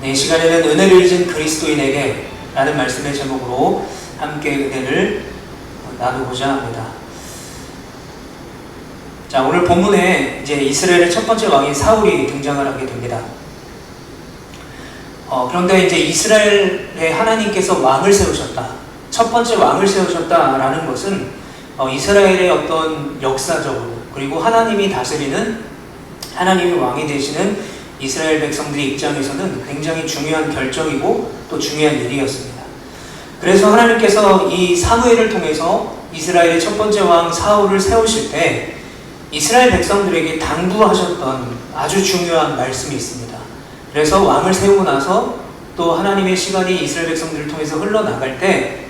네, 이 시간에는 은혜를 잊은 그리스도인에게 라는 말씀의 제목으로 함께 은혜를 나누고자 합니다. 자, 오늘 본문에 이제 이스라엘의 첫 번째 왕인 사울이 등장을 하게 됩니다. 그런데 이제 이스라엘의 하나님께서 왕을 세우셨다. 첫 번째 왕을 세우셨다라는 것은 이스라엘의 어떤 역사적으로 그리고 하나님이 다스리는 하나님이 왕이 되시는 이스라엘 백성들의 입장에서는 굉장히 중요한 결정이고 또 중요한 일이었습니다. 그래서 하나님께서 이 사무엘을 통해서 이스라엘의 첫 번째 왕 사울을 세우실 때 이스라엘 백성들에게 당부하셨던 아주 중요한 말씀이 있습니다. 그래서 왕을 세우고 나서 또 하나님의 시간이 이스라엘 백성들을 통해서 흘러나갈 때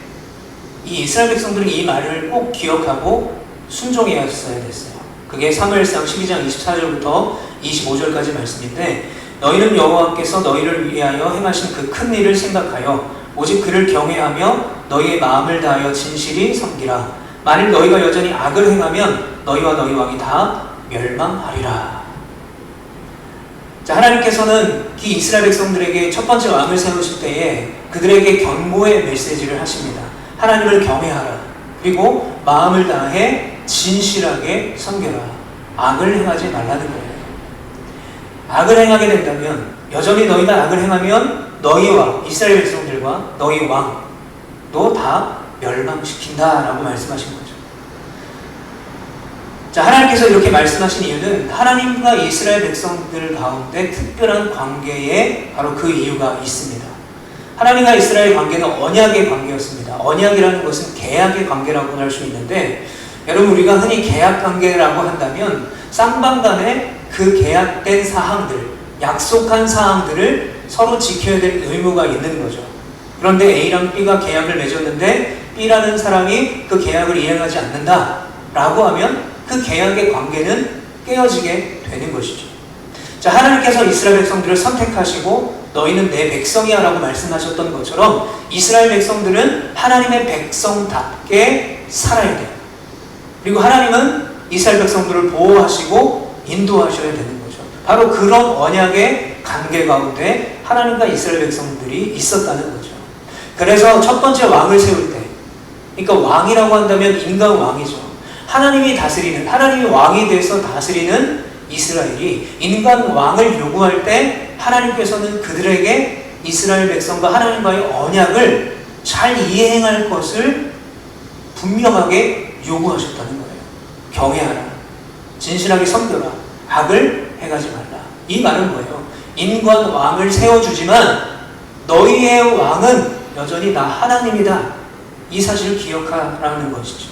이 이스라엘 백성들은 이 말을 꼭 기억하고 순종해야 됐어요. 그게 사무엘상 12장 24절부터 25절까지 말씀인데, 너희는 여호와께서 너희를 위하여 행하신 그 큰 일을 생각하여 오직 그를 경외하며 너희의 마음을 다하여 진실이 섬기라. 만일 너희가 여전히 악을 행하면 너희와 너희 왕이 다 멸망하리라. 자, 하나님께서는 이 이스라엘 백성들에게 첫 번째 왕을 세우실 때에 그들에게 경고의 메시지를 하십니다. 하나님을 경외하라. 그리고 마음을 다해 진실하게 섬겨라. 악을 행하지 말라는 거예요. 악을 행하게 된다면, 여전히 너희가 악을 행하면 너희와 이스라엘 백성들과 너희 왕도 다 멸망시킨다라고 말씀하신 거죠. 자, 하나님께서 이렇게 말씀하신 이유는 하나님과 이스라엘 백성들 가운데 특별한 관계에 바로 그 이유가 있습니다. 하나님과 이스라엘 관계는 언약의 관계였습니다. 언약이라는 것은 계약의 관계라고 할 수 있는데, 여러분, 우리가 흔히 계약 관계라고 한다면 쌍방 간에 그 계약된 사항들, 약속한 사항들을 서로 지켜야 될 의무가 있는 거죠. 그런데 A랑 B가 계약을 맺었는데 B라는 사람이 그 계약을 이행하지 않는다 라고 하면 그 계약의 관계는 깨어지게 되는 것이죠. 자, 하나님께서 이스라엘 백성들을 선택하시고 너희는 내 백성이야 라고 말씀하셨던 것처럼 이스라엘 백성들은 하나님의 백성답게 살아야 돼요. 그리고 하나님은 이스라엘 백성들을 보호하시고 인도하셔야 되는 거죠. 바로 그런 언약의 관계 가운데 하나님과 이스라엘 백성들이 있었다는 거죠. 그래서 첫 번째 왕을 세울 때, 그러니까 왕이라고 한다면 인간 왕이죠. 하나님이 다스리는, 하나님이 왕이 돼서 다스리는 이스라엘이 인간 왕을 요구할 때 하나님께서는 그들에게 이스라엘 백성과 하나님과의 언약을 잘 이행할 것을 분명하게 요구하셨다는 거예요. 경외하라. 진실하게 섬겨라. 악을 행하지 말라. 이 말은 뭐예요? 인간 왕을 세워주지만 너희의 왕은 여전히 나 하나님이다. 이 사실을 기억하라는 것이죠.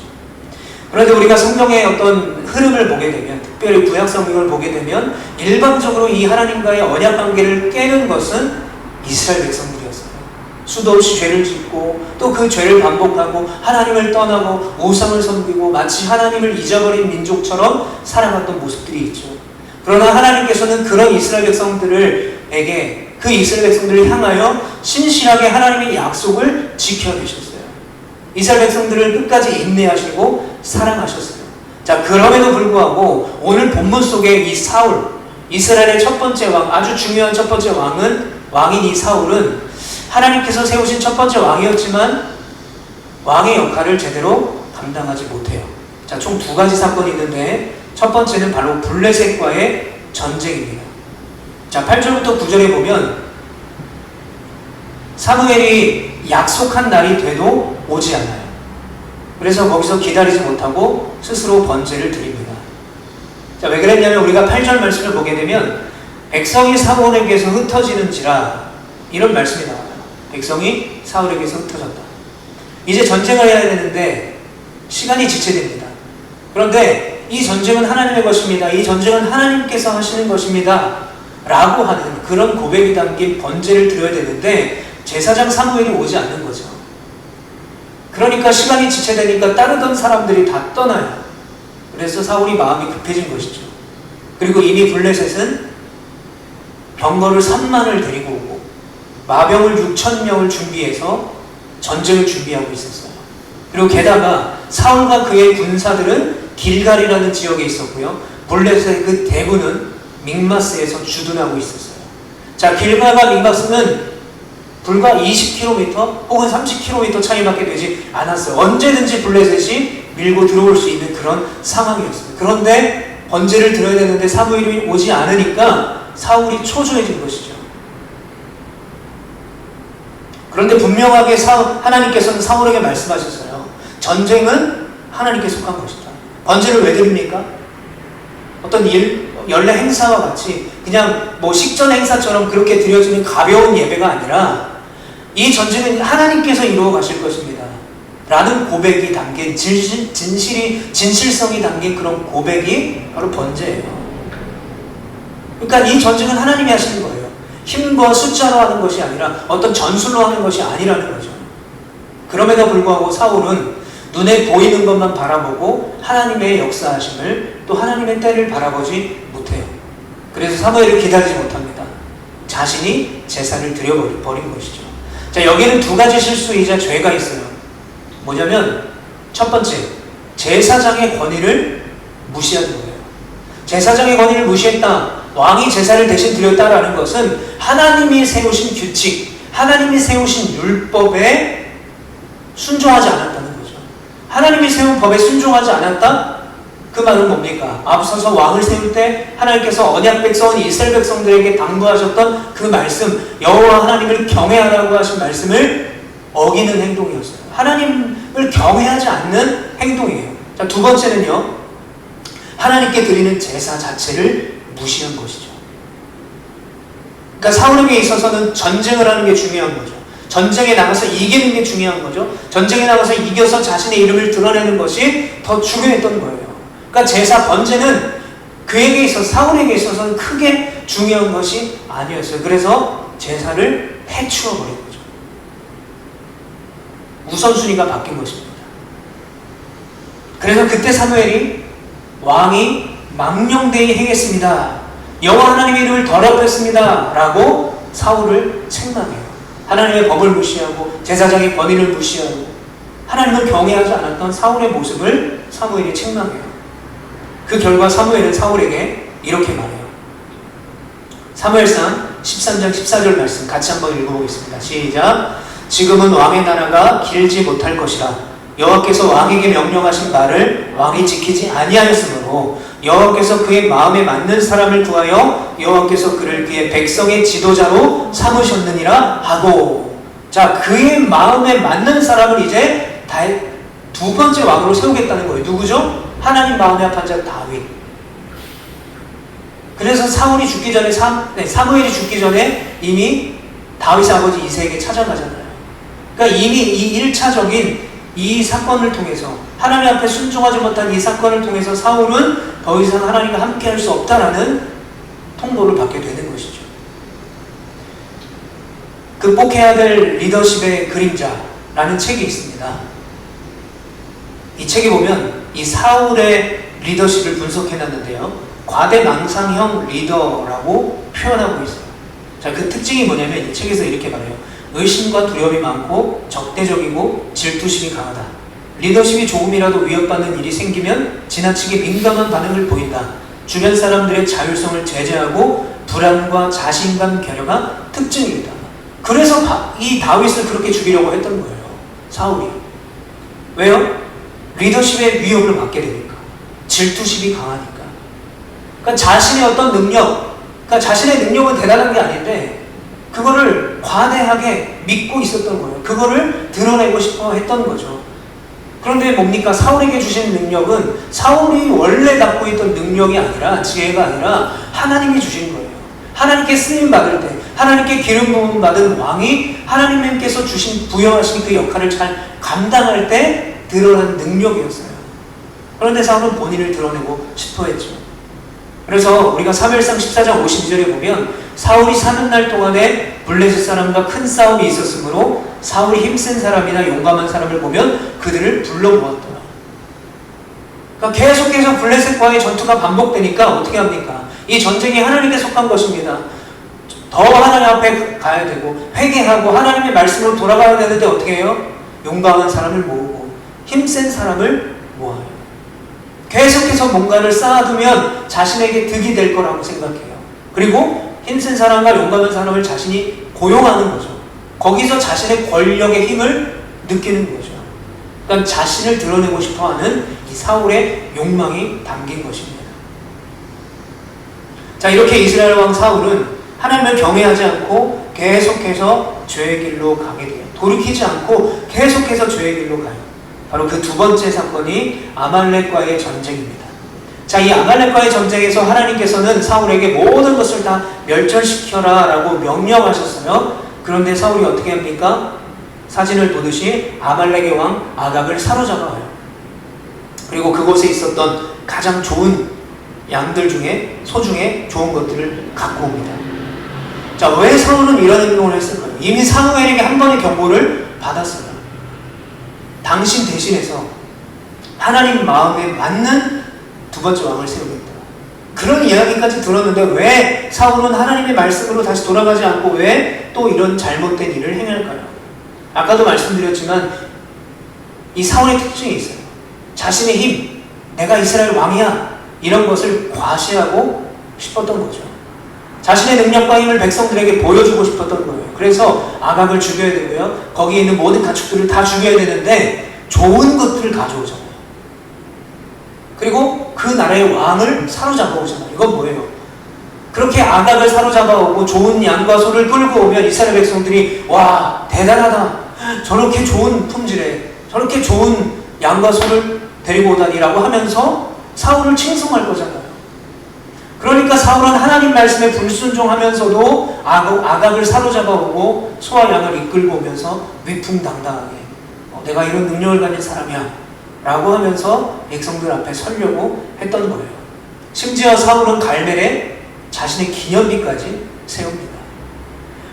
그런데 우리가 성경의 어떤 흐름을 보게 되면, 특별히 구약 성경을 보게 되면 일반적으로 이 하나님과의 언약 관계를 깨는 것은 이스라엘 백성들이었어요. 수도 없이 죄를 짓고 또 그 죄를 반복하고 하나님을 떠나고 우상을 섬기고 마치 하나님을 잊어버린 민족처럼 살아갔던 모습들이 있죠. 그러나 하나님께서는 그런 이스라엘 백성들에게, 그 이스라엘 백성들을 향하여 신실하게 하나님의 약속을 지켜내셨어요. 이스라엘 백성들을 끝까지 인내하시고 사랑하셨어요. 자, 그럼에도 불구하고 오늘 본문 속에 이 사울, 이스라엘의 첫 번째 왕, 아주 중요한 첫 번째 왕인 이 사울은 하나님께서 세우신 첫 번째 왕이었지만 왕의 역할을 제대로 감당하지 못해요. 자, 총 두 가지 사건이 있는데 첫 번째는 바로 블레셋과의 전쟁입니다. 자, 8절부터 9절에 보면 사무엘이 약속한 날이 돼도 오지 않아요. 그래서 거기서 기다리지 못하고 스스로 번제를 드립니다. 자, 왜 그랬냐면 우리가 8절 말씀을 보게 되면 백성이 사울에게서 흩어지는지라 이런 말씀이 나와요. 백성이 사울에게서 흩어졌다. 이제 전쟁을 해야 되는데 시간이 지체됩니다. 그런데 이 전쟁은 하나님의 것입니다. 이 전쟁은 하나님께서 하시는 것입니다. 라고 하는 그런 고백이 담긴 번제를 드려야 되는데 제사장 사무엘이 오지 않는 거죠. 그러니까 시간이 지체되니까 따르던 사람들이 다 떠나요. 그래서 사울이 마음이 급해진 것이죠. 그리고 이미 블레셋은 병거를 3만을 데리고 오고 마병을 6,000명을 준비해서 전쟁을 준비하고 있었어요. 그리고 게다가 사울과 그의 군사들은 길갈이라는 지역에 있었고요. 블레셋의 그 대군은 믹마스에서 주둔하고 있었어요. 자, 길갈과 믹마스는 불과 20km 혹은 30km 차이밖에 되지 않았어요. 언제든지 블레셋이 밀고 들어올 수 있는 그런 상황이었습니다. 그런데 번제를 드려야 되는데 사무엘이 오지 않으니까 사울이 초조해진 것이죠. 그런데 분명하게 하나님께서는 사울에게 말씀하셨어요. 전쟁은 하나님께 속한 것이다. 번제를 왜 드립니까? 어떤 연례 행사와 같이 그냥 뭐 식전 행사처럼 그렇게 드려지는 가벼운 예배가 아니라 이 전쟁은 하나님께서 이루어 가실 것입니다. 라는 고백이 담긴 진실성이 담긴 그런 고백이 바로 번제예요. 그러니까 이 전쟁은 하나님이 하시는 거예요. 힘과 숫자로 하는 것이 아니라 어떤 전술로 하는 것이 아니라는 거죠. 그럼에도 불구하고 사울은 눈에 보이는 것만 바라보고 하나님의 역사하심을 또 하나님의 때를 바라보지 못해요. 그래서 사무엘을 기다리지 못합니다. 자신이 제사를 드려버린 것이죠. 자, 여기는 두 가지 실수이자 죄가 있어요. 뭐냐면 첫 번째, 제사장의 권위를 무시하는 거예요. 제사장의 권위를 무시했다. 왕이 제사를 대신 드렸다라는 것은 하나님이 세우신 규칙, 하나님이 세우신 율법에 순종하지 않았다는 거죠. 하나님이 세운 법에 순종하지 않았다? 그 말은 뭡니까? 앞서서 왕을 세울 때 하나님께서 언약 백성은 이스라엘 백성들에게 당부하셨던 그 말씀, 여호와 하나님을 경외하라고 하신 말씀을 어기는 행동이었어요. 하나님을 경외하지 않는 행동이에요. 자, 두 번째는요, 하나님께 드리는 제사 자체를 무시한 것이죠. 그러니까 사울에게 있어서는 전쟁을 하는 게 중요한 거죠. 전쟁에 나가서 이기는 게 중요한 거죠. 전쟁에 나가서 이겨서 자신의 이름을 드러내는 것이 더 중요했던 거예요. 그러니까 제사 번제는 그에게 있어서, 사울에게 있어서는 크게 중요한 것이 아니었어요. 그래서 제사를 해치워 버린 거죠. 우선순위가 바뀐 것입니다. 그래서 그때 사무엘이 왕이 망령되이 행했습니다. 여호와 하나님의 이름을 더럽혔습니다. 라고 사울을 책망해요. 하나님의 법을 무시하고 제사장의 권위를 무시하고 하나님을 경외하지 않았던 사울의 모습을 사무엘이 책망해요. 그 결과 사무엘은 사울에게 이렇게 말해요. 사무엘상 13장 14절 말씀 같이 한번 읽어보겠습니다. 시작. 지금은 왕의 나라가 길지 못할 것이라 여호와께서 왕에게 명령하신 말을 왕이 지키지 아니하였으므로 여호와께서 그의 마음에 맞는 사람을 구하여 여호와께서 그를 그의 백성의 지도자로 삼으셨느니라 하고, 자, 그의 마음에 맞는 사람을 이제 두 번째 왕으로 세우겠다는 거예요. 누구죠? 하나님 마음에 합한 자 다윗. 그래서 사무엘이 죽기 전에 이미 다윗의 아버지 이새에게 찾아가잖아요. 그러니까 이미 이 1차적인 이 사건을 통해서, 하나님 앞에 순종하지 못한 이 사건을 통해서 사울은 더 이상 하나님과 함께 할 수 없다라는 통보를 받게 되는 것이죠. 극복해야 될 리더십의 그림자라는 책이 있습니다. 이 책에 보면 이 사울의 리더십을 분석해놨는데요, 과대망상형 리더라고 표현하고 있어요. 자, 그 특징이 뭐냐면 이 책에서 이렇게 말해요. 의심과 두려움이 많고 적대적이고 질투심이 강하다. 리더십이 조금이라도 위협받는 일이 생기면 지나치게 민감한 반응을 보인다. 주변 사람들의 자율성을 제재하고 불안과 자신감 결여가 특징이다. 그래서 이 다윗을 그렇게 죽이려고 했던 거예요, 사울이. 왜요? 리더십의 위협을 받게 되니까. 질투심이 강하니까. 그러니까 자신의 어떤 능력, 그러니까 자신의 능력은 대단한 게 아닌데 그거를 과대하게 믿고 있었던 거예요. 그거를 드러내고 싶어 했던 거죠. 그런데 뭡니까? 사울에게 주신 능력은 사울이 원래 갖고 있던 능력이 아니라, 지혜가 아니라 하나님이 주신 거예요. 하나님께 쓰임 받을 때, 하나님께 기름 부음 받은 왕이 하나님께서 부여하신 그 역할을 잘 감당할 때 드러난 능력이었어요. 그런데 사울은 본인을 드러내고 싶어 했죠. 그래서 우리가 사무엘상 14장 52절에 보면 사울이 사는 날 동안에 블레셋 사람과 큰 싸움이 있었으므로 사울이 힘센 사람이나 용감한 사람을 보면 그들을 불러 모았더라. 그러니까 계속해서 블레셋과의 전투가 반복되니까 어떻게 합니까? 이 전쟁이 하나님께 속한 것입니다. 더 하나님 앞에 가야 되고 회개하고 하나님의 말씀으로 돌아가야 되는데 어떻게 해요? 용감한 사람을 모으고 힘센 사람을 모아요. 계속해서 뭔가를 쌓아두면 자신에게 득이 될 거라고 생각해요. 그리고 힘센 사람과 용감한 사람을 자신이 고용하는 거죠. 거기서 자신의 권력의 힘을 느끼는 거죠. 그러니까 자신을 드러내고 싶어하는 이 사울의 욕망이 담긴 것입니다. 자, 이렇게 이스라엘 왕 사울은 하나님을 경외하지 않고 계속해서 죄의 길로 가게 돼요. 돌이키지 않고 계속해서 죄의 길로 가요. 바로 그 두 번째 사건이 아말렉과의 전쟁입니다. 자, 이 아말렉과의 전쟁에서 하나님께서는 사울에게 모든 것을 다 멸절시켜라 라고 명령하셨어요. 그런데 사울이 어떻게 합니까? 사진을 보듯이 아말렉의 왕 아각을 사로잡아요. 그리고 그곳에 있었던 가장 좋은 양들 중에, 소 중에 좋은 것들을 갖고 옵니다. 자, 왜 사울은 이런 행동을 했을까요? 이미 사무엘에게 한 번의 경고를 받았어요. 당신 대신해서 하나님 마음에 맞는 두 번째 왕을 세우겠다. 그런 이야기까지 들었는데 왜 사울은 하나님의 말씀으로 다시 돌아가지 않고 왜 또 이런 잘못된 일을 행할까요? 아까도 말씀드렸지만 이 사울의 특징이 있어요. 자신의 힘, 내가 이스라엘 왕이야, 이런 것을 과시하고 싶었던 거죠. 자신의 능력과 힘을 백성들에게 보여주고 싶었던 거예요. 그래서 아각을 죽여야 되고요, 거기에 있는 모든 가축들을 다 죽여야 되는데 좋은 것들을 가져오잖아요. 그리고 그 나라의 왕을 사로잡아 오잖아요. 이건 뭐예요? 그렇게 아각을 사로잡아 오고 좋은 양과 소를 끌고 오면 이스라엘 백성들이 와, 대단하다, 저렇게 좋은 품질에 저렇게 좋은 양과 소를 데리고 오다니라고 하면서 사울을 칭송할 거잖아요. 그러니까 사울은 하나님 말씀에 불순종하면서도 아각을 사로잡아 오고 소와 양을 이끌고 오면서 위풍당당하게 내가 이런 능력을 가진 사람이야 라고 하면서 백성들 앞에 서려고 했던 거예요. 심지어 사울은 갈멜에 자신의 기념비까지 세웁니다.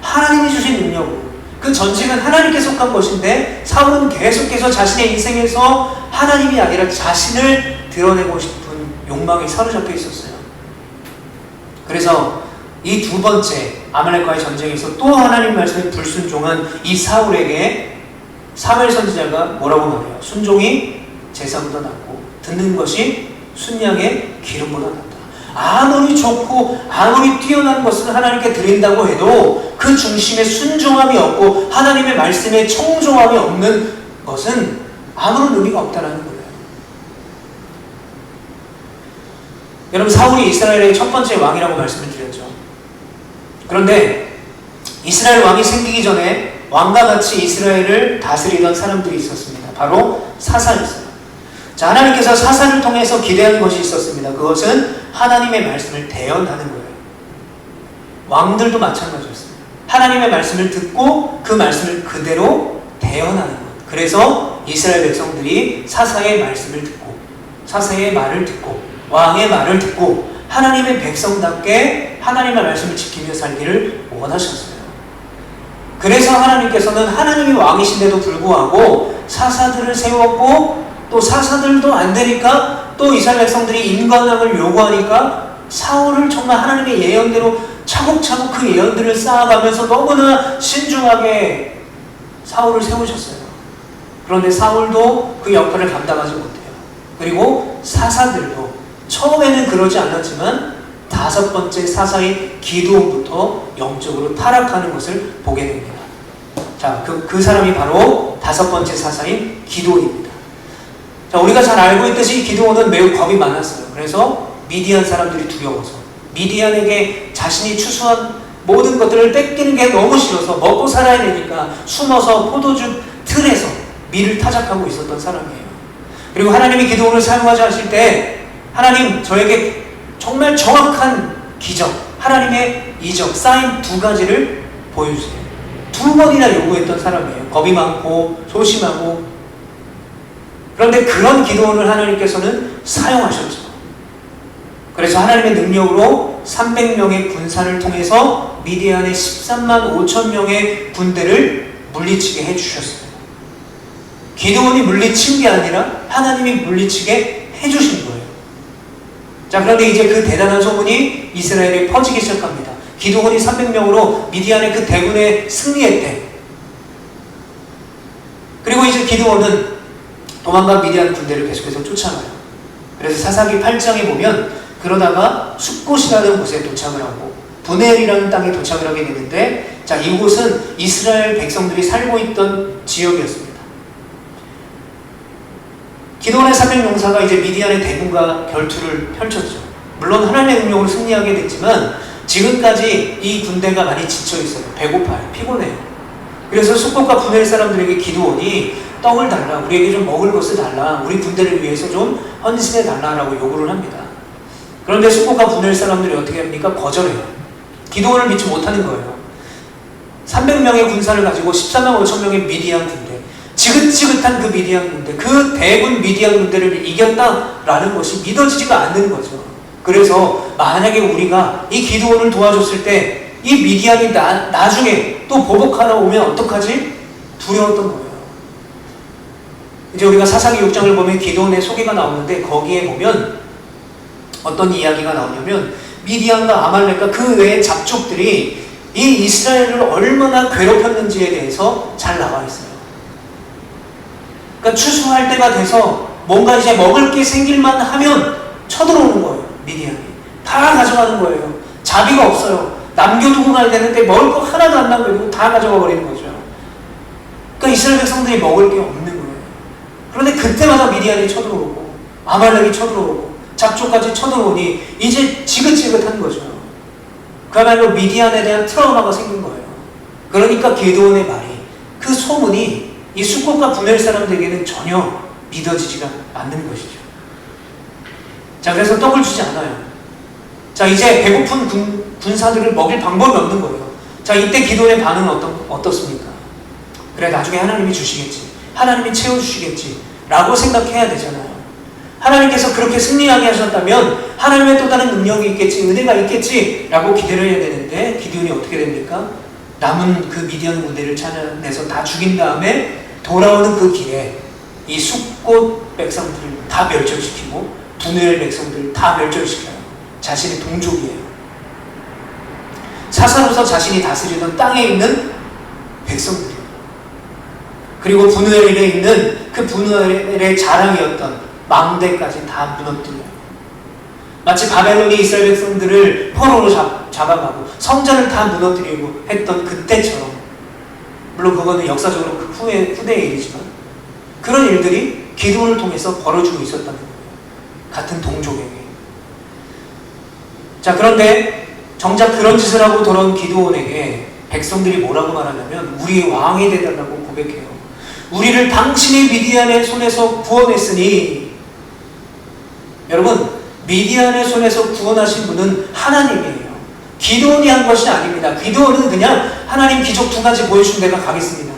하나님이 주신 능력으로. 그 전쟁은 하나님께 속한 것인데 사울은 계속해서 자신의 인생에서 하나님이 아니라 자신을 드러내고 싶은 욕망이 사로잡혀 있었어요. 그래서 이 두 번째 아말렉과의 전쟁에서 또 하나님 말씀에 불순종한 이 사울에게 사무엘 선지자가 뭐라고 말해요? 순종이 제사보다 낫고 듣는 것이 순양의 기름보다 낫다. 아무리 좋고 아무리 뛰어난 것을 하나님께 드린다고 해도 그 중심에 순종함이 없고 하나님의 말씀에 청종함이 없는 것은 아무런 의미가 없다는 거예요. 여러분, 사울이 이스라엘의 첫 번째 왕이라고 말씀을 드렸죠. 그런데 이스라엘 왕이 생기기 전에 왕과 같이 이스라엘을 다스리던 사람들이 있었습니다. 바로 사사였어요. 자, 하나님께서 사사를 통해서 기대하는 것이 있었습니다. 그것은 하나님의 말씀을 대언하는 거예요. 왕들도 마찬가지였습니다. 하나님의 말씀을 듣고 그 말씀을 그대로 대언하는 것. 그래서 이스라엘 백성들이 사사의 말씀을 듣고 사사의 말을 듣고 왕의 말을 듣고 하나님의 백성답게 하나님의 말씀을 지키며 살기를 원하셨어요. 그래서 하나님께서는 하나님이 왕이신데도 불구하고 사사들을 세웠고 또 사사들도 안 되니까 또 이스라엘 백성들이 인관왕을 요구하니까 사울을 정말 하나님의 예언대로 차곡차곡 그 예언들을 쌓아가면서 너무나 신중하게 사울을 세우셨어요. 그런데 사울도 그 역할을 감당하지 못해요. 그리고 사사들도 처음에는 그러지 않았지만 다섯 번째 사사인 기드온부터 영적으로 타락하는 것을 보게 됩니다. 자, 그 사람이 바로 다섯 번째 사사인 기드온입니다. 자, 우리가 잘 알고 있듯이 기드온은 매우 겁이 많았어요. 그래서 미디안 사람들이 두려워서 미디안에게 자신이 추수한 모든 것들을 뺏기는 게 너무 싫어서 먹고 살아야 되니까 숨어서 포도주 틀에서 밀을 타작하고 있었던 사람이에요. 그리고 하나님이 기드온을 사용하자 하실 때 하나님, 저에게 정말 정확한 기적, 하나님의 이적, 사인 두 가지를 보여주세요. 두 번이나 요구했던 사람이에요. 겁이 많고 소심하고. 그런데 그런 기드온을 하나님께서는 사용하셨죠. 그래서 하나님의 능력으로 300명의 군사를 통해서 미디안의 13만 5천 명의 군대를 물리치게 해주셨어요. 기드온이 물리친 게 아니라 하나님이 물리치게 해주신 거예요. 자, 그런데 이제 그 대단한 소문이 이스라엘에 퍼지기 시작합니다. 기드온이 300명으로 미디안의 그 대군에 승리했대. 그리고 이제 기드온은 도망간 미디안 군대를 계속해서 쫓아가요. 그래서 사사기 8장에 보면 그러다가 숫곳이라는 곳에 도착을 하고 분엘이라는 땅에 도착을 하게 되는데, 자, 이곳은 이스라엘 백성들이 살고 있던 지역이었습니다. 기드온의 300용사가 이제 미디안의 대군과 결투를 펼쳤죠. 물론 하나님의 능력으로 승리하게 됐지만 지금까지 이 군대가 많이 지쳐 있어요. 배고파요. 피곤해요. 그래서 숫곳과 분엘 사람들에게 기드온이 떡을 달라, 우리에게 좀 먹을 것을 달라, 우리 군대를 위해서 좀 헌신해 달라라고 요구를 합니다. 그런데 숫곳과 분엘 사람들이 어떻게 합니까? 거절해요. 기드온을 믿지 못하는 거예요. 300명의 군사를 가지고 14만 5천 명의 미디안 군대, 지긋지긋한 그 미디안 군대, 그 대군 미디안 군대를 이겼다라는 것이 믿어지지가 않는 거죠. 그래서 만약에 우리가 이 기드온을 도와줬을 때 이 미디안이 나중에 또 보복하러 오면 어떡하지? 두려웠던 거예요. 이제 우리가 사사기 6장을 보면 기드온의 소개가 나오는데 거기에 보면 어떤 이야기가 나오냐면 미디안과 아말렉과 그 외의 잡족들이 이 이스라엘을 얼마나 괴롭혔는지에 대해서 잘 나와 있어요. 그러니까 추수할 때가 돼서 뭔가 이제 먹을 게 생길만 하면 쳐들어오는 거예요. 미디안이 다 가져가는 거예요. 자비가 없어요. 남겨두고 가야 되는데 먹을 거 하나도 안 남겨두고 다 가져가 버리는 거죠. 그러니까 이스라엘 백성들이 먹을 게 없는 거예요. 그런데 그때마다 미디안이 쳐들어오고 아말렉이 쳐들어오고 잡초까지 쳐들어오니 이제 지긋지긋한 거죠. 그야말로 미디안에 대한 트라우마가 생긴 거예요. 그러니까 기드온의 말이, 그 소문이 이 숫곳과 분엘 사람들에게는 전혀 믿어지지가 않는 것이죠. 자, 그래서 떡을 주지 않아요. 자, 이제 배고픈 군사들을 먹일 방법이 없는 거예요. 자, 이때 기도의 반응은 어떻습니까? 그래, 나중에 하나님이 주시겠지, 하나님이 채워주시겠지 라고 생각해야 되잖아요. 하나님께서 그렇게 승리하게 하셨다면 하나님의 또 다른 능력이 있겠지, 은혜가 있겠지 라고 기대를 해야 되는데, 기드온이 어떻게 됩니까? 남은 그 미디안 군대를 찾아내서 다 죽인 다음에 돌아오는 그 길에 이 숫곳 백성들을 다 멸절시키고 분엘 백성들을 다 멸절시켜요. 자신의 동족이에요. 사사로서 자신이 다스리던 땅에 있는 백성들이에요. 그리고 분엘에 있는 그 분엘의 자랑이었던 망대까지 다 무너뜨려요. 마치 바벨론이 이스라엘 백성들을 포로로 잡아가고 성전을 다 무너뜨리고 했던 그때처럼, 물론 그거는 역사적으로 그 후대의 일이지만 그런 일들이 기드온을 통해서 벌어지고 있었다는 거예요. 같은 동족에게. 자, 그런데 정작 그런 짓을 하고 돌아온 기드온에게 백성들이 뭐라고 말하냐면 우리의 왕이 되달라고 고백해요. 우리를 당신이 미디안의 손에서 구원했으니, 여러분, 미디안의 손에서 구원하신 분은 하나님이에요. 기드온이 한 것이 아닙니다. 기드온은 그냥 하나님 기적 2가지 보여준 데가 가겠습니다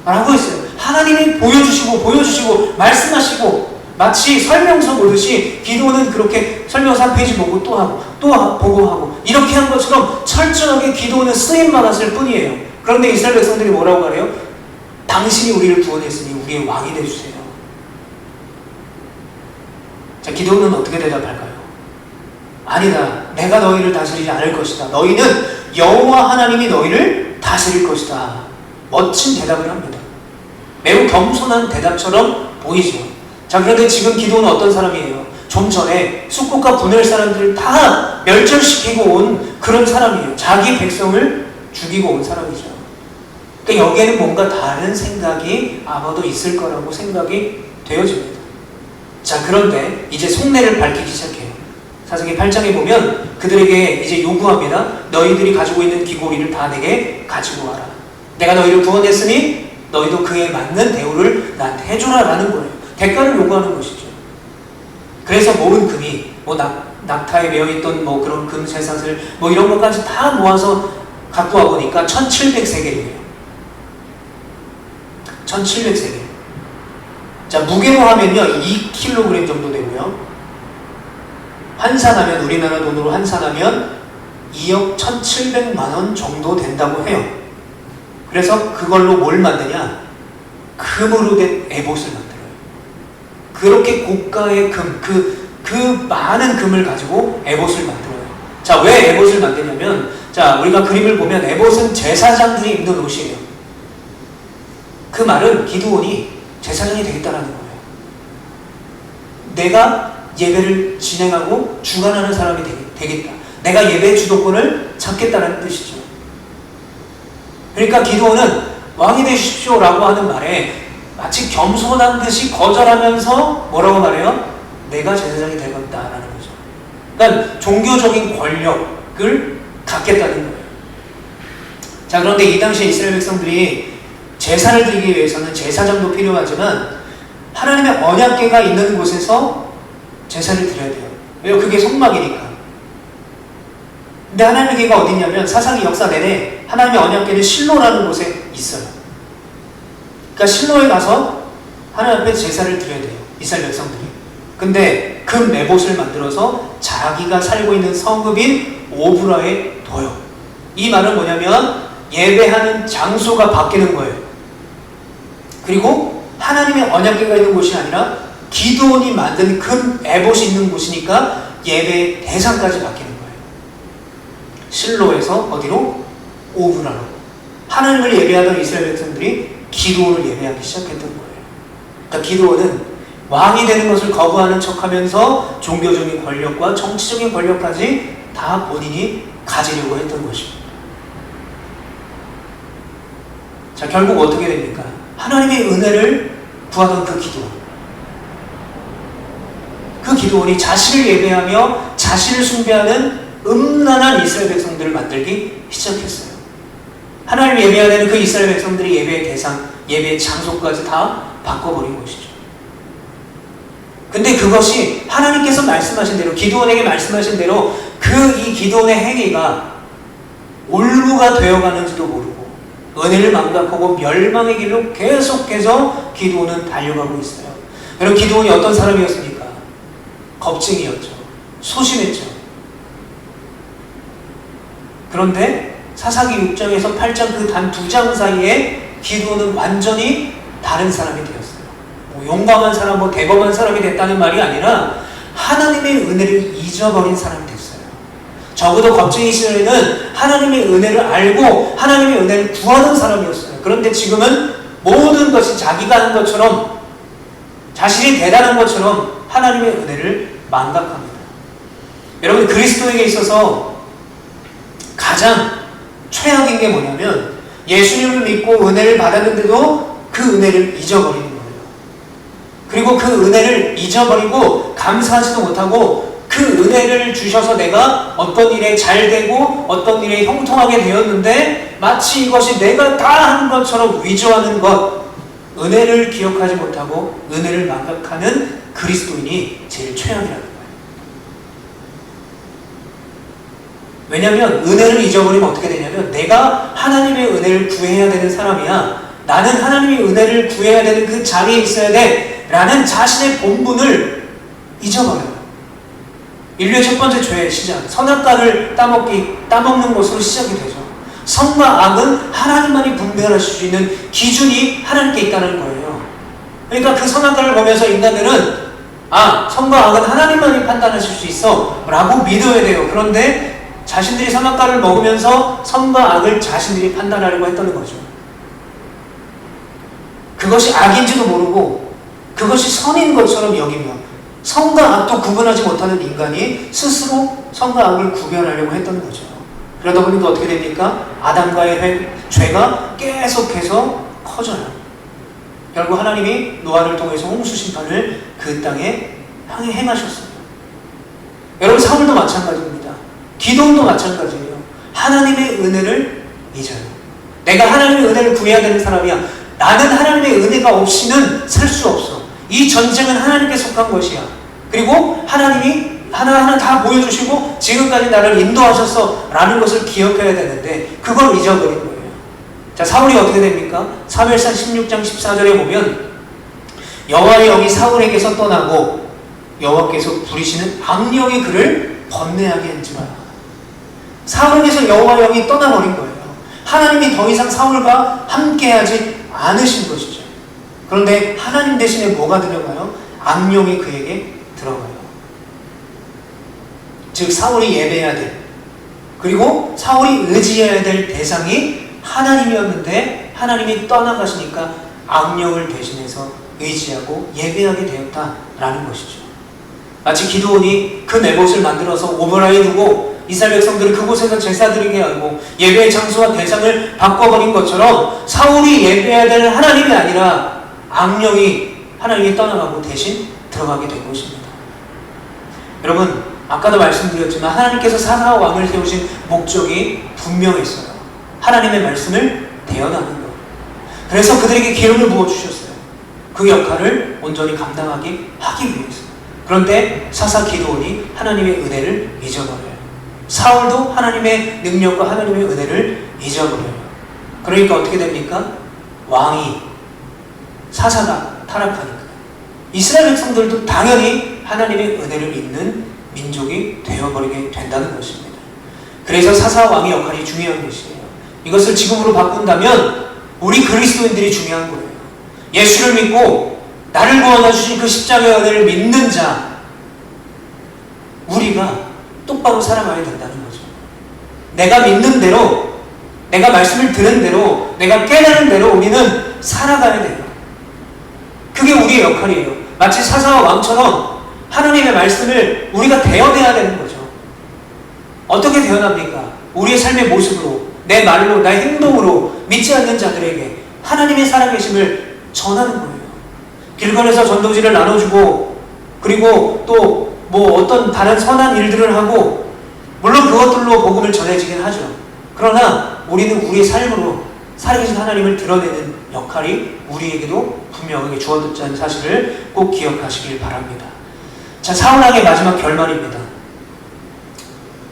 라고 했어요. 하나님이 보여주시고 말씀하시고 마치 설명서 보듯이 기드온은 그렇게 설명서 한 페이지 보고 또 하고 또 보고 하고 이렇게 한 것처럼 철저하게 기드온은 쓰임 받았을 뿐이에요. 그런데 이스라엘 백성들이 뭐라고 하래요? 당신이 우리를 구원했으니 우리의 왕이 되주세요. 자, 기드온은 어떻게 대답할까요? 아니다, 내가 너희를 다스리지 않을 것이다. 너희는 여호와 하나님이 너희를 다스릴 것이다. 멋진 대답을 합니다. 매우 겸손한 대답처럼 보이죠. 자, 그런데 지금 기드온은 어떤 사람이에요? 좀 전에 숫곳과 분엘 사람들을 다 멸절시키고 온 그런 사람이에요. 자기 백성을 죽이고 온 사람이죠. 그러니까 여기에는 뭔가 다른 생각이 아마도 있을 거라고 생각이 되어집니다. 자, 그런데 이제 속내를 밝히기 시작해요. 사사기 8장에 보면 그들에게 이제 요구합니다. 너희들이 가지고 있는 귀고리를 다 내게 가지고 와라. 내가 너희를 구원했으니 너희도 그에 맞는 대우를 나한테 해줘라 라는 거예요. 대가를 요구하는 것이죠. 그래서 모은 금이 낙타에 매어있던 그런 금 쇠사슬 이런 것까지 다 모아서 갖고 와보니까 1700세겔이에요. 1700세겔. 자, 무게로 하면요 2kg 정도 되고요. 환산하면, 우리나라 돈으로 환산하면 2억 1700만 원 정도 된다고 해요. 그래서 그걸로 뭘 만드냐? 금으로 된 에봇을 만들어요. 그렇게 고가의 금, 그 많은 금을 가지고 에봇을 만들어요. 자, 왜 에봇을 만드냐면, 자, 우리가 그림을 보면 에봇은 제사장들이 입는 옷이에요. 그 말은 기드온이 제사장이 되겠다라는 거예요. 내가 예배를 진행하고 주관하는 사람이 되겠다. 내가 예배 주도권을 잡겠다는 뜻이죠. 그러니까 기드온은 왕이 되십시오 라고 하는 말에 마치 겸손한 듯이 거절하면서 뭐라고 말해요? 내가 제사장이 되겠다라는 거죠. 그러니까 종교적인 권력을 갖겠다는 거예요. 자, 그런데 이 당시에 이스라엘 백성들이 제사를 드리기 위해서는 제사장도 필요하지만 하나님의 언약궤가 있는 곳에서 제사를 드려야 돼요. 왜요? 그게 성막이니까. 근데 하나님의 궤가 어디 있냐면 사사기 역사 내내 하나님의 언약궤는 실로라는 곳에 있어요. 그러니까 실로에 가서 하나님 앞에 제사를 드려야 돼요. 이스라엘 백성들이. 근데 금 메봇을 만들어서 자기가 살고 있는 성읍인 오브라에 둬요. 이 말은 뭐냐면 예배하는 장소가 바뀌는 거예요. 그리고 하나님의 언약궤가 있는 곳이 아니라 기드온이 만든 금 에봇이 있는 곳이니까 예배 대상까지 바뀌는 거예요. 실로에서 어디로? 오브라로. 하나님을 예배하던 이스라엘 백성들이 기드온을 예배하기 시작했던 거예요. 그러니까 기드온은 왕이 되는 것을 거부하는 척하면서 종교적인 권력과 정치적인 권력까지 다 본인이 가지려고 했던 것입니다. 자, 결국 어떻게 됩니까? 하나님의 은혜를 구하던 그 기드온. 그 기드온이 자신을 예배하며 자신을 숭배하는 음란한 이스라엘 백성들을 만들기 시작했어요. 하나님을 예배해야 되는 그 이스라엘 백성들이 예배의 대상, 예배의 장소까지 다 바꿔버린 것이죠. 근데 그것이 하나님께서 말씀하신 대로, 기드온에게 말씀하신 대로 그 이 기드온의 행위가 올무가 되어가는지도 모르고 은혜를 망각하고 멸망의 길로 계속해서 기드온은 달려가고 있어요. 여러분, 기드온이 어떤 사람이었습니까? 겁쟁이였죠. 소심했죠. 그런데 사사기 6장에서 8장 그 단 2장 사이에 기드온은 완전히 다른 사람이 되었어요. 뭐 용감한 사람, 뭐 대범한 사람이 됐다는 말이 아니라 하나님의 은혜를 잊어버린 사람이 됐어요. 적어도 겁쟁이 시절에는 하나님의 은혜를 알고 하나님의 은혜를 구하는 사람이었어요. 그런데 지금은 모든 것이 자기가 한 것처럼, 자신이 대단한 것처럼 하나님의 은혜를 망각합니다. 여러분, 그리스도에게 있어서 가장 최악인 게 뭐냐면 예수님을 믿고 은혜를 받았는데도 그 은혜를 잊어버리는 거예요. 그리고 그 은혜를 잊어버리고 감사하지도 못하고 그 은혜를 주셔서 내가 어떤 일에 잘 되고 어떤 일에 형통하게 되었는데 마치 이것이 내가 다 한 것처럼 위조하는 것, 은혜를 기억하지 못하고 은혜를 망각하는 그리스도인이 제일 최악이라는 거예요. 왜냐하면 은혜를 잊어버리면 어떻게 되냐면 내가 하나님의 은혜를 구해야 되는 사람이야, 나는 하나님의 은혜를 구해야 되는 그 자리에 있어야 돼 라는 자신의 본분을 잊어버려요. 인류의 첫 번째 죄의 시작, 선악과를 따먹는 것으로 시작이 되죠. 선과 악은 하나님만이 분별하실 수 있는 기준이 하나님께 있다는 거예요. 그러니까 그 선악과를 보면서 인간들은 선과 악은 하나님만이 판단하실 수 있어 라고 믿어야 돼요. 그런데 자신들이 선악과를 먹으면서 선과 악을 자신들이 판단하려고 했다는 거죠. 그것이 악인지도 모르고 그것이 선인 것처럼 여기며 선과 악도 구분하지 못하는 인간이 스스로 선과 악을 구별하려고 했던 거죠. 그러다 보니까 어떻게 됩니까? 아담과의 죄가 계속해서 커져요. 결국 하나님이 노아를 통해서 홍수 심판을 그 땅에 행하셨어요. 여러분, 사울도 마찬가지입니다. 기도도 마찬가지예요. 하나님의 은혜를 잊어요. 내가 하나님의 은혜를 구해야 되는 사람이야. 나는 하나님의 은혜가 없이는 살 수 없어. 이 전쟁은 하나님께 속한 것이야. 그리고 하나님이 하나하나 다 보여주시고 지금까지 나를 인도하셨어 라는 것을 기억해야 되는데 그걸 잊어버린 거예요. 자, 사울이 어떻게 됩니까? 사무엘상 16장 14절에 보면 여호와의 영이 사울에게서 떠나고 여호와께서 부리시는 악령이 그를 번뇌하게 한지라. 사울에게서 여호와의 영이 떠나버린 거예요. 하나님이 더 이상 사울과 함께하지 않으신 것이죠. 그런데 하나님 대신에 뭐가 들어가요? 악령이 그에게 들어가요. 즉 사울이 예배해야 될, 그리고 사울이 의지해야 될 대상이 하나님이었는데 하나님이 떠나가시니까 악령을 대신해서 의지하고 예배하게 되었다라는 것이죠. 마치 기드온이 그 내봇을 만들어서 오브라에 두고 이스라엘 백성들을 그곳에서 제사 드리게 하고 예배의 장소와 대상을 바꿔버린 것처럼 사울이 예배해야 될 하나님이 아니라 악령이 하나님이 떠나가고 대신 들어가게 된 것입니다. 여러분, 아까도 말씀드렸지만 하나님께서 사사와 왕을 세우신 목적이 분명했어요. 하나님의 말씀을 대언하는 것. 그래서 그들에게 기름을 부어주셨어요. 그 역할을 온전히 감당하기 하기 위해서. 그런데 사사 기드온이 하나님의 은혜를 잊어버려요. 사울도 하나님의 능력과 하나님의 은혜를 잊어버려요. 그러니까 어떻게 됩니까? 왕이, 사사가 타락하니까 이스라엘 백성들도 당연히 하나님의 은혜를 잊는 민족이 되어버리게 된다는 것입니다. 그래서 사사와 왕의 역할이 중요한 것이에요. 이것을 지금으로 바꾼다면 우리 그리스도인들이 중요한 거예요. 예수를 믿고 나를 구원해 주신 그 십자가의 은혜를 믿는 자, 우리가 똑바로 살아가야 된다는 거죠. 내가 믿는 대로, 내가 말씀을 들은 대로, 내가 깨달은 대로 우리는 살아가야 돼요. 그게 우리의 역할이에요. 마치 사사와 왕처럼 하나님의 말씀을 우리가 대언해야 되는 거죠. 어떻게 대언합니까? 우리의 삶의 모습으로, 내 말로, 나의 행동으로 믿지 않는 자들에게 하나님의 살아계심을 전하는 거예요. 길거리에서 전도지를 나눠주고, 그리고 또 뭐 어떤 다른 선한 일들을 하고, 물론 그것들로 복음을 전해지긴 하죠. 그러나 우리는 우리의 삶으로 살아계신 하나님을 드러내는 역할이 우리에게도 분명하게 주어졌다는 사실을 꼭 기억하시길 바랍니다. 자, 사울왕의 마지막 결말입니다.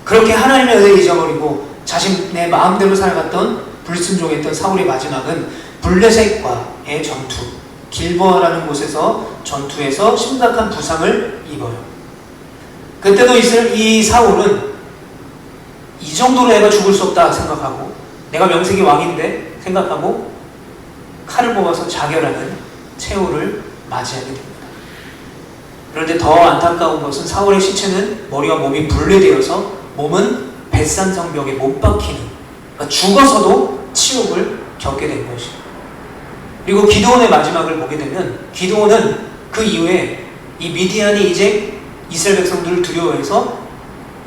그렇게 하나님의 은혜를 잊어버리고 자신의 마음대로 살아갔던 불순종했던 사울의 마지막은 블레셋과의 전투, 길보아라는 곳에서 전투에서 심각한 부상을 입어요. 그때도 이 사울은 이 정도로 내가 죽을 수 없다 생각하고, 내가 명색이 왕인데 생각하고 칼을 뽑아서 자결하는 최후를 맞이하게 됩니다. 그런데 더 안타까운 것은 사울의 시체는 머리와 몸이 분리되어서 몸은 벳산성벽에 못 박히는, 그러니까 죽어서도 치욕을 겪게 된 것이에요. 그리고 기드온의 마지막을 보게 되면 기드온은 그 이후에 이 미디안이 이제 이스라엘 백성들을 두려워해서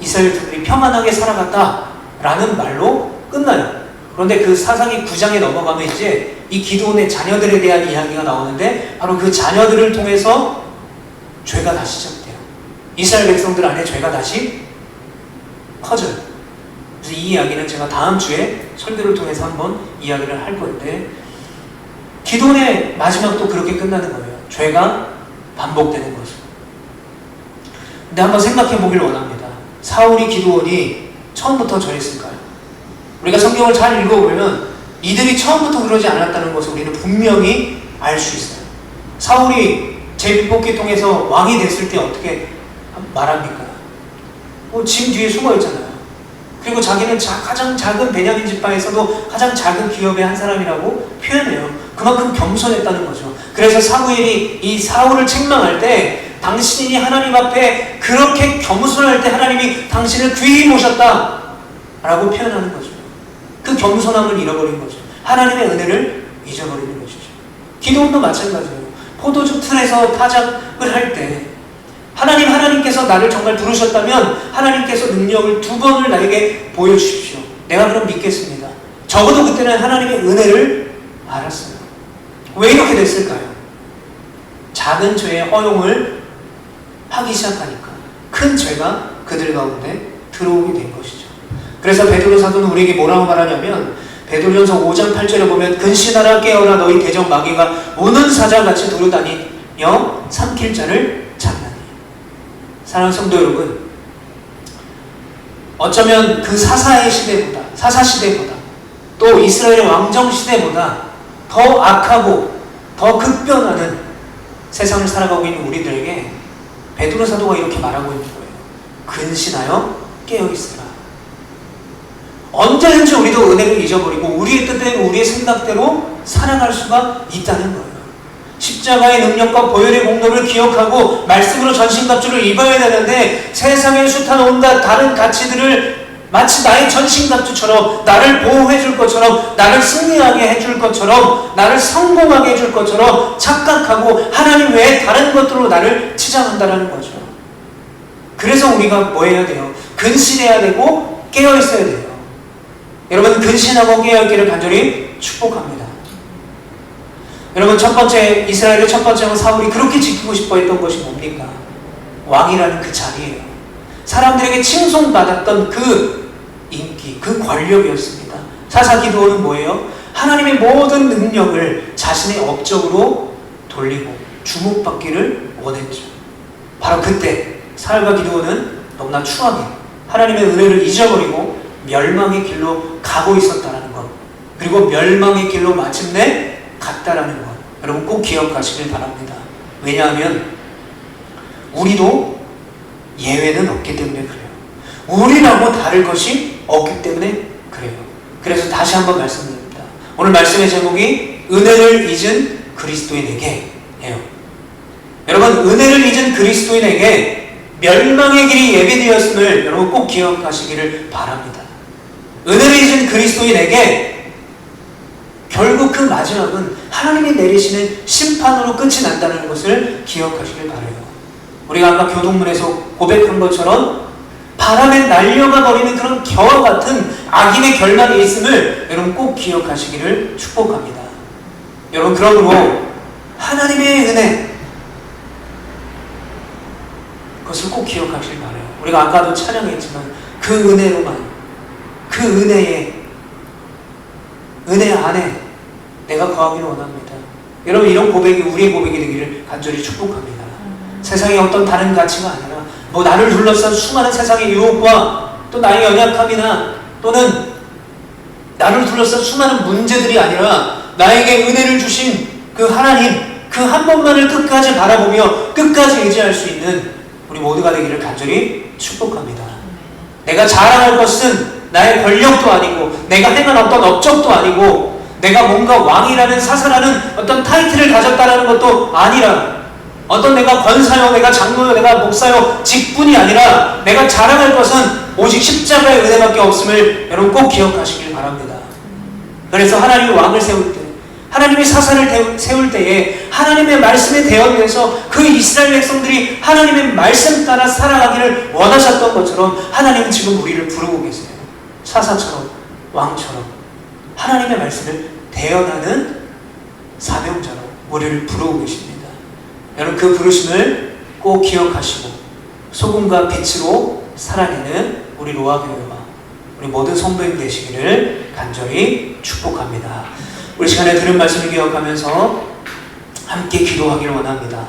이스라엘 백성들이 평안하게 살아갔다라는 말로 끝나요. 그런데 그 사사기 9장에 넘어가면 이제 이 기드온의 자녀들에 대한 이야기가 나오는데 바로 그 자녀들을 통해서 죄가 다시 시작돼요. 이스라엘 백성들 안에 죄가 다시 커져요. 그래서 이 이야기는 제가 다음 주에 설교를 통해서 한번 이야기를 할 건데, 기드온의 마지막도 그렇게 끝나는 거예요. 죄가 반복되는 거죠. 근데 한번 생각해 보길 원합니다. 사울이 기드온이 처음부터 저랬을까요? 우리가 성경을 잘 읽어보면 이들이 처음부터 그러지 않았다는 것을 우리는 분명히 알 수 있어요. 사울이 제비뽑기 통해서 왕이 됐을 때 어떻게 말합니까? 짐 뒤에 숨어 있잖아요. 그리고 자기는 가장 작은 베냐민 지파에서도 가장 작은 기업의 한 사람이라고 표현해요. 그만큼 겸손했다는 거죠. 그래서 사무엘이 이 사울을 책망할 때 당신이 하나님 앞에 그렇게 겸손할 때 하나님이 당신을 귀히 모셨다 라고 표현하는 거죠. 그 겸손함을 잃어버린 거죠. 하나님의 은혜를 잊어버리는 것이죠. 기도원도 마찬가지예요. 포도주 틀에서 타작을 할 때 하나님께서 나를 정말 부르셨다면 하나님께서 능력을 2번을 나에게 보여주십시오. 내가 그럼 믿겠습니다. 적어도 그때는 하나님의 은혜를 알았어요. 왜 이렇게 됐을까요? 작은 죄의 허용을 하기 시작하니까 큰 죄가 그들 가운데 들어오게 된 것이죠. 그래서 베드로 사도는 우리에게 뭐라고 말하냐면, 베드로전서 5장 8절에 보면 근신하라 깨어라 너희 대적 마귀가 우는 사자같이 돌아다니며 삼킬 자를 찾나니. 사랑하는 성도 여러분, 어쩌면 그 사사 시대보다 또 이스라엘의 왕정 시대보다 더 악하고 더 급변하는 세상을 살아가고 있는 우리들에게 베드로 사도가 이렇게 말하고 있는 거예요. 근신하여 깨어있으라. 언제든지 우리도 은혜를 잊어버리고 우리의 뜻대로 우리의 생각대로 살아갈 수가 있다는 거예요. 십자가의 능력과 보혈의 공로를 기억하고 말씀으로 전신갑주를 입어야 되는데 세상에 숱한 온갖 다른 가치들을 마치 나의 전신갑주처럼, 나를 보호해 줄 것처럼, 나를 승리하게 해줄 것처럼, 나를 성공하게 해줄 것처럼 착각하고 하나님 외에 다른 것들로 나를 치장한다는 거죠. 그래서 우리가 뭐 해야 돼요? 근신해야 되고 깨어 있어야 돼요. 여러분, 근신하고 깨어 있기를 간절히 축복합니다. 여러분, 첫 번째, 이스라엘의 첫 번째 왕 사울이 그렇게 지키고 싶어 했던 것이 뭡니까? 왕이라는 그 자리예요. 사람들에게 칭송받았던 그 인기, 그 권력이었습니다. 사사 기드온은 뭐예요? 하나님의 모든 능력을 자신의 업적으로 돌리고 주목받기를 원했죠. 바로 그때 사울과 기드온은 너무나 추하게 하나님의 은혜를 잊어버리고 멸망의 길로 가고 있었다는 것, 그리고 멸망의 길로 마침내 갔다라는 것, 여러분 꼭 기억하시길 바랍니다. 왜냐하면 우리도 예외는 없기 때문에 그래요. 우리라고 다를 것이 없기 때문에 그래요. 그래서 다시 한번 말씀드립니다. 오늘 말씀의 제목이 은혜를 잊은 그리스도인에게 예요. 여러분, 은혜를 잊은 그리스도인에게 멸망의 길이 예비되었음을 여러분 꼭 기억하시기를 바랍니다. 은혜를 잊은 그리스도인에게 결국 그 마지막은 하나님이 내리시는 심판으로 끝이 난다는 것을 기억하시길 바라요. 우리가 아까 교동문에서 고백한 것처럼 바람에 날려가 버리는 그런 겨와 같은 악인의 결말이 있음을 여러분 꼭 기억하시기를 축복합니다. 여러분, 그러므로 하나님의 은혜, 그것을 꼭 기억하시길 바라요. 우리가 아까도 찬양했지만 그 은혜로만, 그 은혜 안에 내가 거하기를 원합니다. 여러분, 이런 고백이 우리의 고백이 되기를 간절히 축복합니다. 세상의 어떤 다른 가치가 아니라 나를 둘러싼 수많은 세상의 유혹과 또 나의 연약함이나 또는 나를 둘러싼 수많은 문제들이 아니라 나에게 은혜를 주신 그 하나님, 그 한 번만을 끝까지 바라보며 끝까지 의지할 수 있는 우리 모두가 되기를 간절히 축복합니다. 내가 자랑할 것은 나의 권력도 아니고 내가 행한 어떤 업적도 아니고 내가 뭔가 왕이라는 사사라는 어떤 타이틀을 가졌다는 것도 아니라 어떤 내가 권사요, 내가 장로요, 내가 목사요 직분이 아니라 내가 자랑할 것은 오직 십자가의 은혜밖에 없음을 여러분 꼭 기억하시길 바랍니다. 그래서 하나님이 왕을 세울 때, 하나님이 사사를 세울 때에 하나님의 말씀에 대언해서 그 이스라엘 백성들이 하나님의 말씀 따라 살아가기를 원하셨던 것처럼 하나님은 지금 우리를 부르고 계세요. 사사처럼, 왕처럼 하나님의 말씀을 대언하는 사명자로 우리를 부르고 계십니다. 여러분, 그 부르심을 꼭 기억하시고 소금과 빛으로 살아내는 우리 로아교회와 우리 모든 성도님 되시기를 간절히 축복합니다. 우리 시간에 들은 말씀을 기억하면서 함께 기도하기를 원합니다.